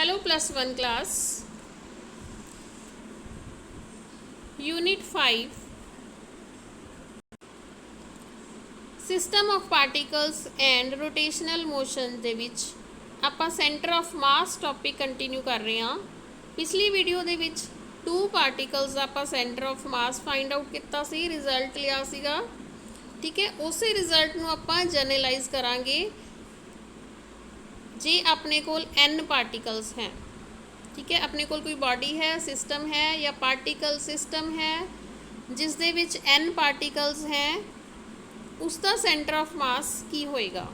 Hello +1 class unit 5 system of particles and rotational motion ਦੇ ਵਿੱਚ ਆਪਾਂ centre of mass topic continue ਕਰ ਰਹੇ ਹਾਂ। ਪਿਛਲੀ ਵੀਡੀਓ ਦੇ ਵਿੱਚ 2 ਪਾਰਟੀਕਲਸ ਦਾ ਆਪਾਂ centre of mass find out ਕੀਤਾ ਸੀ, ਰਿਜ਼ਲਟ ਲਿਆ ਸੀਗਾ। ਠੀਕ ਹੈ, ਉਸੇ ਰਿਜ਼ਲਟ ਨੂੰ ਆਪਾਂ ਜਨਰਲਾਈਜ਼ ਕਰਾਂਗੇ ਜੇ ਆਪਣੇ ਕੋਲ n ਪਾਰਟੀਕल्स हैं। ठीक है, अपने कोल कोई बॉडी है, सिस्टम है या पार्टिकल सिस्टम है जिस दे विच n पार्टिकल्स हैं, उसका सेंटर ऑफ मास की होएगा।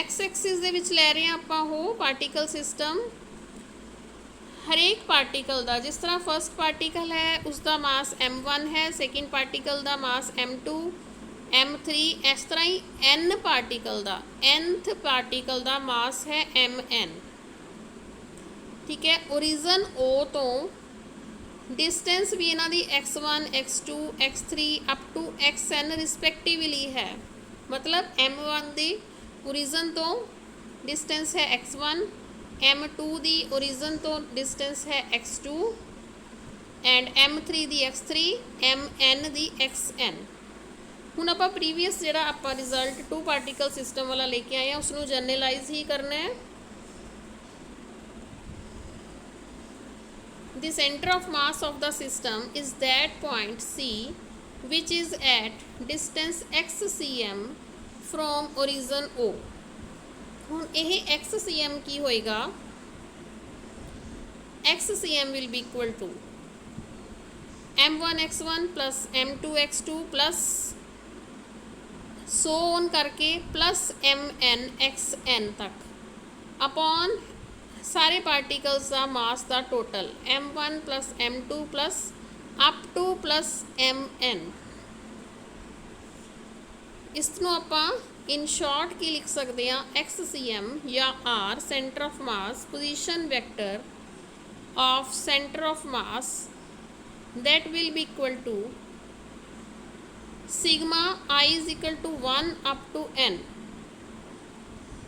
एक्स एक्सिस दे विच लै रहे हैं आपां हो पार्टिकल सिस्टम। हरेक पार्टिकल का जिस तरह फर्स्ट पार्टिकल है उसका मास m1 है, सैकेंड पार्टिकल का मास m2 m3, इस तरह ही n पार्टिकल का nth पार्टिकल का मास है mn। ठीक है, ओरिजन O तो डिस्टेंस भी इन्हों की x1 x2 x3 up to xn रिस्पैक्टिवली है। मतलब m1 की ओरिजन तो डिस्टेंस है x1, m2 की ओरिजन तो डिस्टेंस है x2 एंड m3 की x3, mn की xn। ਹੁਣ ਆਪਾਂ ਪ੍ਰੀਵੀਅਸ ਜਿਹੜਾ ਆਪਾਂ ਰਿਜ਼ਲਟ 2 ਪਾਰਟੀਕਲ ਸਿਸਟਮ ਵਾਲਾ ਲੈ ਕੇ ਆਏ ਆ ਉਸਨੂੰ ਜਨਰਲਾਈਜ਼ ਹੀ ਕਰਨਾ ਹੈ। The center of mass of the system is that point C which is at distance x cm from origin O। ਹੁਣ ਇਹ x cm ਕੀ ਹੋਏਗਾ? x cm will be equal to m1 x1 plus m2 x2 plus so on करके plus mn xn तक upon सारे particles का मास का total m1 plus m2 plus up two plus mn। इसनों आपां in short की लिख सकते हैं xcm या r centre of mass position vector of centre of mass that will be equal to sigma I is equal to 1 up to n।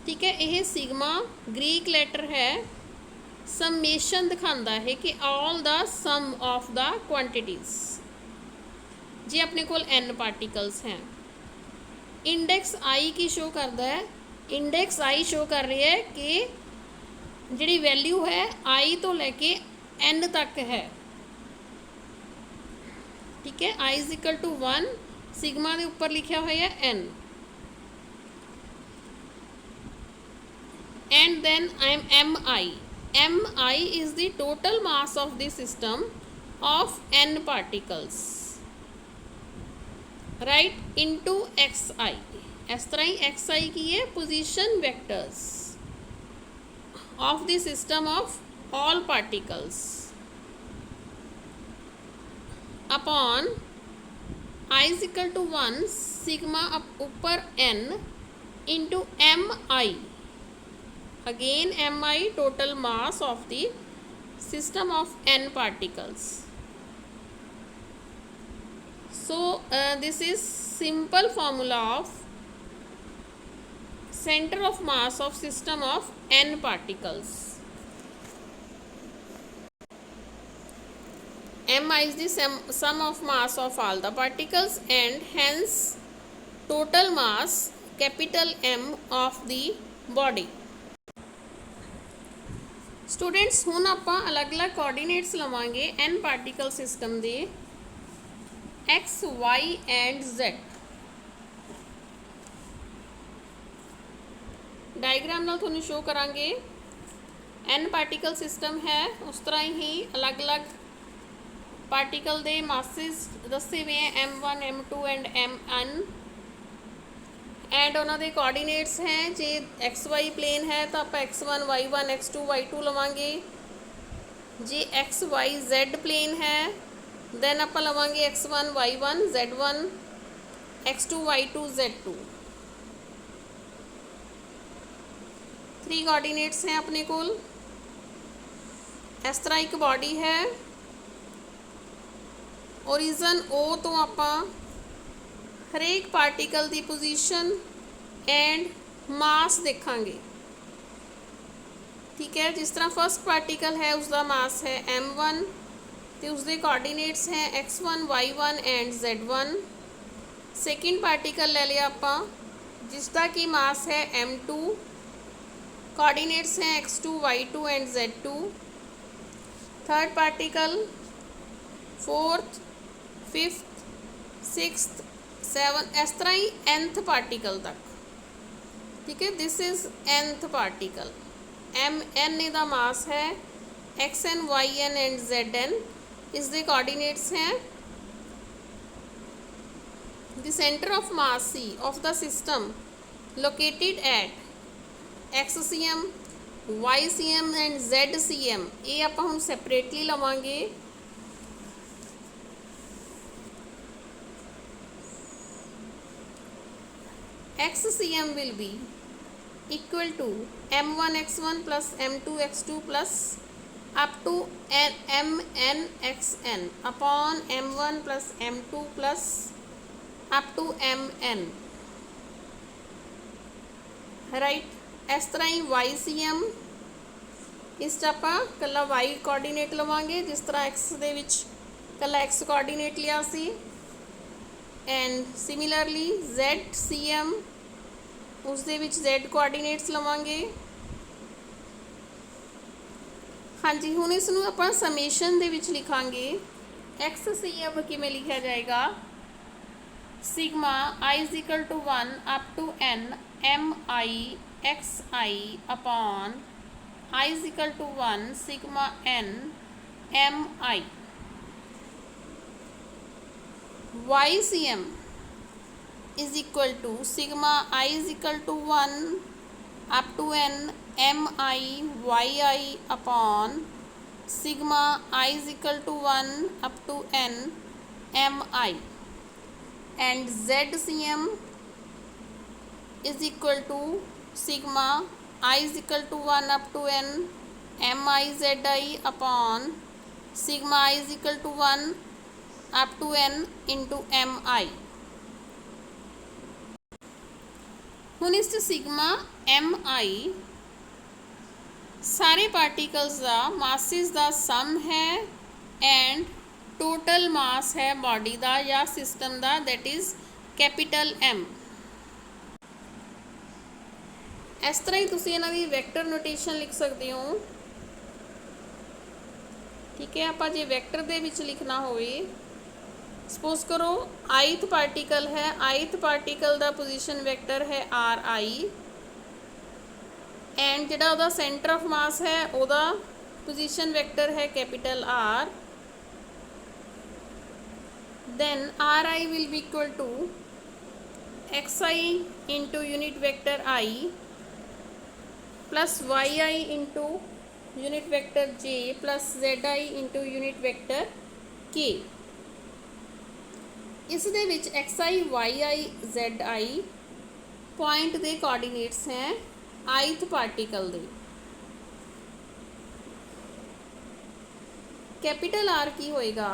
ठीक है, यह sigma Greek letter है, समेशन दिखाता है कि all the sum of the quantities. जी अपने को n पार्टिकल्स हैं, इंडेक्स I की शो करता है, इंडेक्स I शो कर रही है कि जी वैल्यू है I तो लैके n तक है। ठीक है, I is equal to 1, sigma के ऊपर लिखा हुआ है n and then mi is the total mass of the system of n particles right into xi। इस तरह ही xi की है position vectors of the system of all particles upon I is equal to 1 sigma up ऊपर n into mi। Again mi total mass of the system of n particles. So this is simple formula of centre of mass of system of n particles. mi is the sum of mass of all the particles and hence total mass capital M of the body। Students हुण आपां अलग अलग coordinates लवांगे n particle system दे x y and z। Diagram नाल तुहानूं show करांगे n particle system है, उस तरह ही अलग अलग पार्टिकल दे मासिस दसे हुए हैं m1 m2 and mn and उन्होंने कोऑर्डिनेट्स हैं। जे xy प्लेन है तो आप x1 y1 x2 y2 लवांगे। जे xyz प्लेन है दैन आप लवांगे x1 y1 z1 x2 y2 z2। 3 coordinates हैं अपने कोल। इस तरह एक बॉडी है, ओरिजन O तो आपां हरेक पार्टिकल की पोजीशन एंड मास देखांगे। ठीक है। जिस तरह फर्स्ट पार्टिकल है उसका मास है m1 तो उसके कोऑर्डिनेट्स हैं x1 y1 and z1। Second particle ले लिया आप जिसका कि मास है m2, कोऑर्डिनेट्स हैं x2 y2 and z2। Third particle, fourth, fifth, sixth, seven, इस तरह ही nth पार्टिकल तक। ठीक है, this is nth particle. n ਇਹਦਾ मास है xn yn एंड zn। इसके कोऑर्डिनेट्स हैं the centre of mass c of the system located at xcm ycm and zcm। ये आप हम सैपरेटली लवांगे। xcm will be equal to m1 x1 plus m2 x2 plus up to mn xn upon m1 plus m2 plus up to mn, right. इस तरह ही ycm इस ਆਪਾਂ कला y coordinate लवांगे जिस तरह x ਦੇ ਵਿੱਚ कला x कोऑर्डिनेट लिया सी। एंड सिमिलरली zcm उस दे विच z कोऑर्डिनेट्स लवांगे। हाँ जी, हुण इसनूं आपां समेशन दे विच लिखांगे। xcm किवें लिखिया जाएगा, sigma i is equal to 1 up to n mi xi upon i is equal to 1 sigma n mi। ycm is equal to sigma I is equal to 1 up to n mi yi upon sigma I is equal to 1 up to n mi, and zcm is equal to sigma I is equal to 1 up to n mi zi upon sigma I is equal to 1 up to n into mi। ਹੁਣ ਇਸ sigma mi सारे particles का masses का सम है and total mass है body का या system का, दैट इज़ कैपिटल M। इस तरह ही तुसी इन्हां दी वैक्टर नोटेशन लिख सकते हो। ठीक है, आपां जे वैक्टर दे विच लिखना होवे, सपोज करो ith पार्टिकल है, ith पार्टिकल का पोजीशन वैक्टर है ri एंड जिहड़ा उहदा सेंटर ऑफ मास है उहदा पोजीशन वैक्टर है capital R। Then ri will be equal to xi into unit vector i plus yi into unit vector j plus zi into unit vector k। इस दे विच xi yi zi point के coordinates हैं ith particle दे। Capital R की होएगा,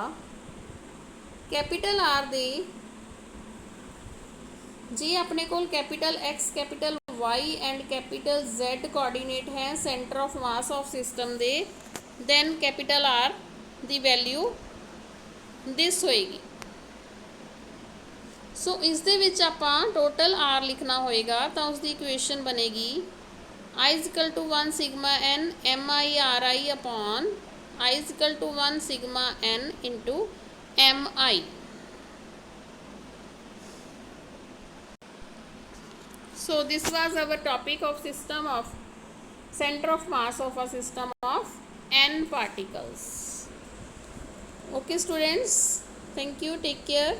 capital R दे जे अपने कोल capital X capital Y and capital Z coordinate हैं centre of mass of system दे, दैन कैपिटल R दी वैल्यू दिस होएगी। सो इस दे विच आपां टोटल R लिखना होएगा तो उसकी इक्वेशन बनेगी I is equal to 1 sigma n mi ri upon I is equal to 1 sigma n into mi। So this was our topic of system of center of mass of a system of n particles. Okay students, thank you, take care.